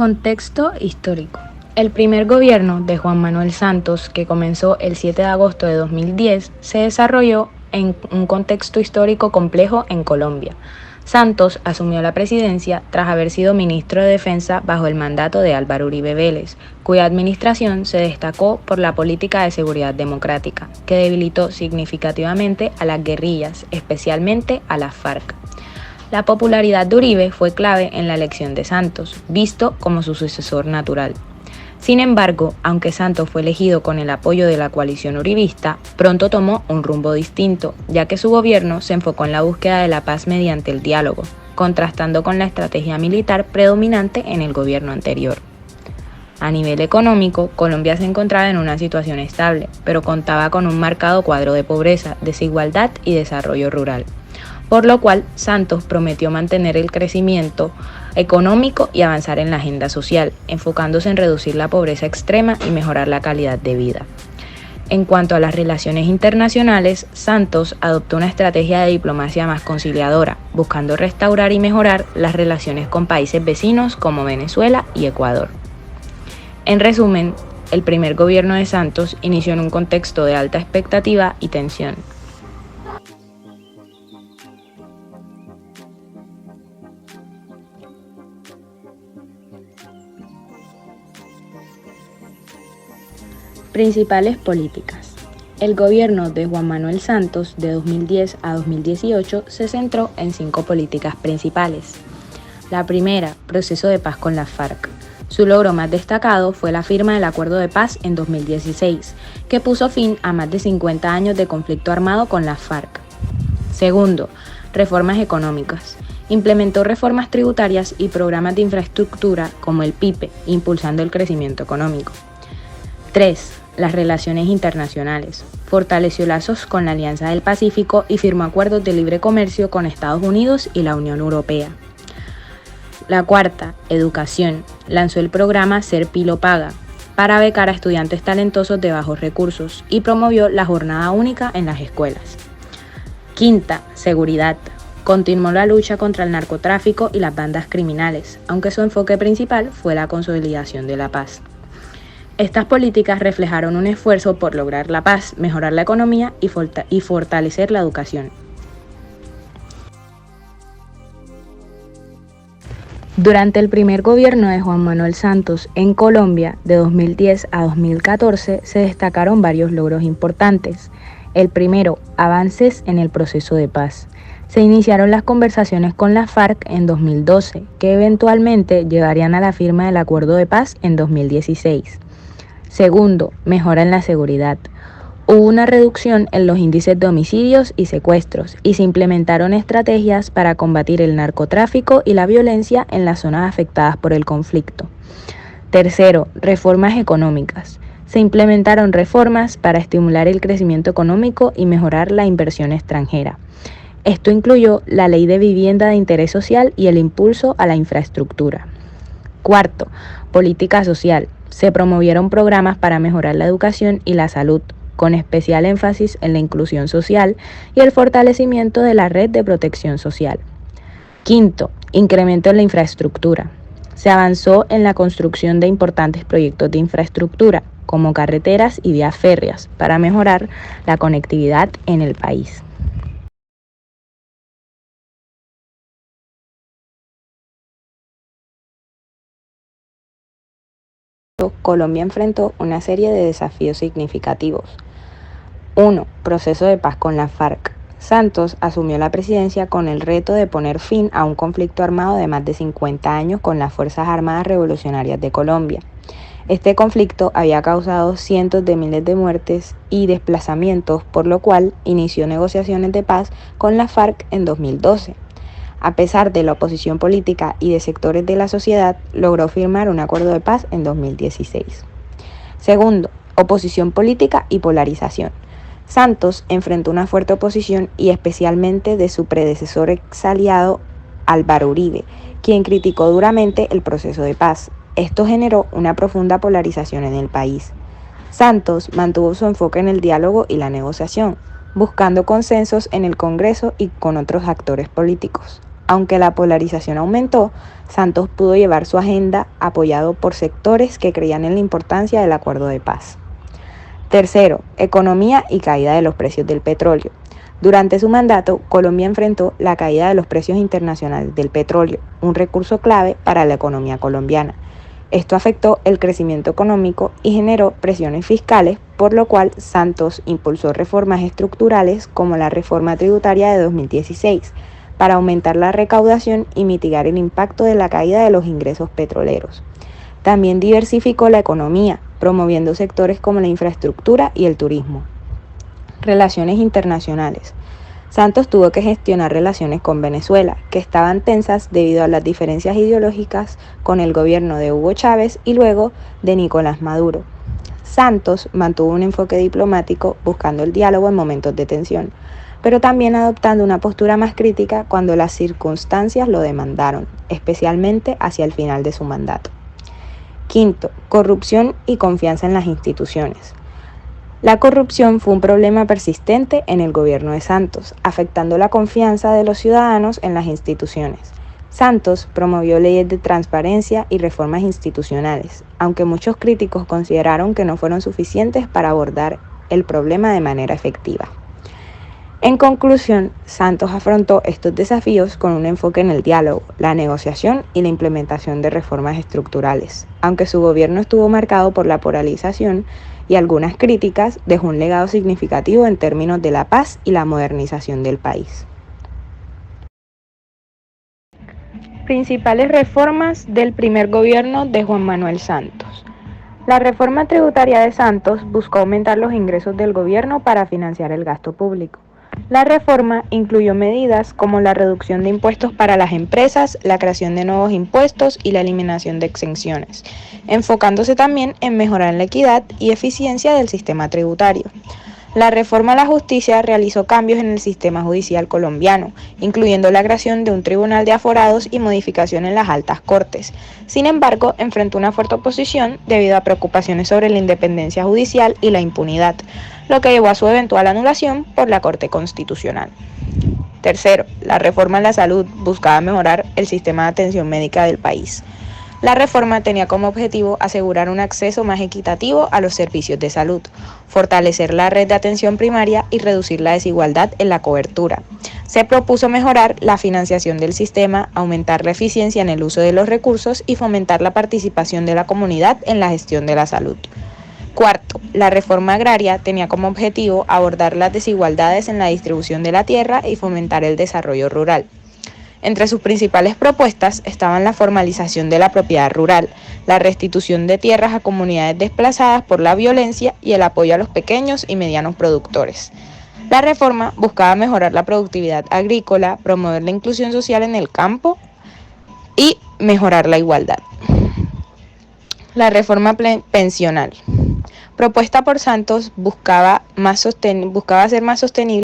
Contexto histórico. El primer gobierno de Juan Manuel Santos, que comenzó el 7 de agosto de 2010, se desarrolló en un contexto histórico complejo en Colombia. Santos asumió la presidencia tras haber sido ministro de Defensa bajo el mandato de Álvaro Uribe Vélez, cuya administración se destacó por la política de seguridad democrática, que debilitó significativamente a las guerrillas, especialmente a las FARC. La popularidad de Uribe fue clave en la elección de Santos, visto como su sucesor natural. Sin embargo, aunque Santos fue elegido con el apoyo de la coalición uribista, pronto tomó un rumbo distinto, ya que su gobierno se enfocó en la búsqueda de la paz mediante el diálogo, contrastando con la estrategia militar predominante en el gobierno anterior. A nivel económico, Colombia se encontraba en una situación estable, pero contaba con un marcado cuadro de pobreza, desigualdad y desarrollo rural, por lo cual Santos prometió mantener el crecimiento económico y avanzar en la agenda social, enfocándose en reducir la pobreza extrema y mejorar la calidad de vida. En cuanto a las relaciones internacionales, Santos adoptó una estrategia de diplomacia más conciliadora, buscando restaurar y mejorar las relaciones con países vecinos como Venezuela y Ecuador. En resumen, el primer gobierno de Santos inició en un contexto de alta expectativa y tensión. Principales políticas. El gobierno de Juan Manuel Santos de 2010 a 2018 se centró en 5 políticas principales. La primera, proceso de paz con las FARC. Su logro más destacado fue la firma del Acuerdo de Paz en 2016, que puso fin a más de 50 años de conflicto armado con las FARC. Segundo, reformas económicas. Implementó reformas tributarias y programas de infraestructura como el PIPE, impulsando el crecimiento económico. 3. Las relaciones internacionales. Fortaleció lazos con la Alianza del Pacífico y firmó acuerdos de libre comercio con Estados Unidos y la Unión Europea. La cuarta, educación. Lanzó el programa Ser Pilo Paga para becar a estudiantes talentosos de bajos recursos y promovió la jornada única en las escuelas. Quinta, seguridad. Continuó la lucha contra el narcotráfico y las bandas criminales, aunque su enfoque principal fue la consolidación de la paz. Estas políticas reflejaron un esfuerzo por lograr la paz, mejorar la economía y fortalecer la educación. Durante el primer gobierno de Juan Manuel Santos en Colombia, de 2010 a 2014, se destacaron varios logros importantes. El primero, avances en el proceso de paz. Se iniciaron las conversaciones con las FARC en 2012, que eventualmente llevarían a la firma del Acuerdo de Paz en 2016. Segundo, mejora en la seguridad. Hubo una reducción en los índices de homicidios y secuestros y se implementaron estrategias para combatir el narcotráfico y la violencia en las zonas afectadas por el conflicto. Tercero, reformas económicas. Se implementaron reformas para estimular el crecimiento económico y mejorar la inversión extranjera. Esto incluyó la Ley de Vivienda de Interés Social y el impulso a la infraestructura. Cuarto, política social. Se promovieron programas para mejorar la educación y la salud, con especial énfasis en la inclusión social y el fortalecimiento de la red de protección social. Quinto, incremento en la infraestructura. Se avanzó en la construcción de importantes proyectos de infraestructura, como carreteras y vías férreas, para mejorar la conectividad en el país. Colombia enfrentó una serie de desafíos significativos. 1. Proceso de paz con las FARC. Santos asumió la presidencia con el reto de poner fin a un conflicto armado de más de 50 años con las Fuerzas Armadas Revolucionarias de Colombia. Este conflicto había causado cientos de miles de muertes y desplazamientos, por lo cual inició negociaciones de paz con las FARC en 2012. A pesar de la oposición política y de sectores de la sociedad, logró firmar un acuerdo de paz en 2016. Segundo, oposición política y polarización. Santos enfrentó una fuerte oposición y especialmente de su predecesor exaliado Álvaro Uribe, quien criticó duramente el proceso de paz. Esto generó una profunda polarización en el país. Santos mantuvo su enfoque en el diálogo y la negociación, buscando consensos en el Congreso y con otros actores políticos. Aunque la polarización aumentó, Santos pudo llevar su agenda apoyado por sectores que creían en la importancia del acuerdo de paz. Tercero, economía y caída de los precios del petróleo. Durante su mandato, Colombia enfrentó la caída de los precios internacionales del petróleo, un recurso clave para la economía colombiana. Esto afectó el crecimiento económico y generó presiones fiscales, por lo cual Santos impulsó reformas estructurales como la reforma tributaria de 2016 para aumentar la recaudación y mitigar el impacto de la caída de los ingresos petroleros. También diversificó la economía, promoviendo sectores como la infraestructura y el turismo. Relaciones internacionales. Santos tuvo que gestionar relaciones con Venezuela, que estaban tensas debido a las diferencias ideológicas con el gobierno de Hugo Chávez y luego de Nicolás Maduro. Santos mantuvo un enfoque diplomático buscando el diálogo en momentos de tensión, pero también adoptando una postura más crítica cuando las circunstancias lo demandaron, especialmente hacia el final de su mandato. Quinto, corrupción y confianza en las instituciones. La corrupción fue un problema persistente en el gobierno de Santos, afectando la confianza de los ciudadanos en las instituciones. Santos promovió leyes de transparencia y reformas institucionales, aunque muchos críticos consideraron que no fueron suficientes para abordar el problema de manera efectiva. En conclusión, Santos afrontó estos desafíos con un enfoque en el diálogo, la negociación y la implementación de reformas estructurales. Aunque su gobierno estuvo marcado por la polarización y algunas críticas, dejó un legado significativo en términos de la paz y la modernización del país. Principales reformas del primer gobierno de Juan Manuel Santos. La reforma tributaria de Santos buscó aumentar los ingresos del gobierno para financiar el gasto público. La reforma incluyó medidas como la reducción de impuestos para las empresas, la creación de nuevos impuestos y la eliminación de exenciones, enfocándose también en mejorar la equidad y eficiencia del sistema tributario. La reforma a la justicia realizó cambios en el sistema judicial colombiano, incluyendo la creación de un tribunal de aforados y modificación en las altas cortes. Sin embargo, enfrentó una fuerte oposición debido a preocupaciones sobre la independencia judicial y la impunidad, lo que llevó a su eventual anulación por la Corte Constitucional. Tercero, la reforma a la salud buscaba mejorar el sistema de atención médica del país. La reforma tenía como objetivo asegurar un acceso más equitativo a los servicios de salud, fortalecer la red de atención primaria y reducir la desigualdad en la cobertura. Se propuso mejorar la financiación del sistema, aumentar la eficiencia en el uso de los recursos y fomentar la participación de la comunidad en la gestión de la salud. Cuarto, la reforma agraria tenía como objetivo abordar las desigualdades en la distribución de la tierra y fomentar el desarrollo rural. Entre sus principales propuestas estaban la formalización de la propiedad rural, la restitución de tierras a comunidades desplazadas por la violencia y el apoyo a los pequeños y medianos productores. La reforma buscaba mejorar la productividad agrícola, promover la inclusión social en el campo y mejorar la igualdad. La reforma pensional, propuesta por Santos, buscaba ser más sostenible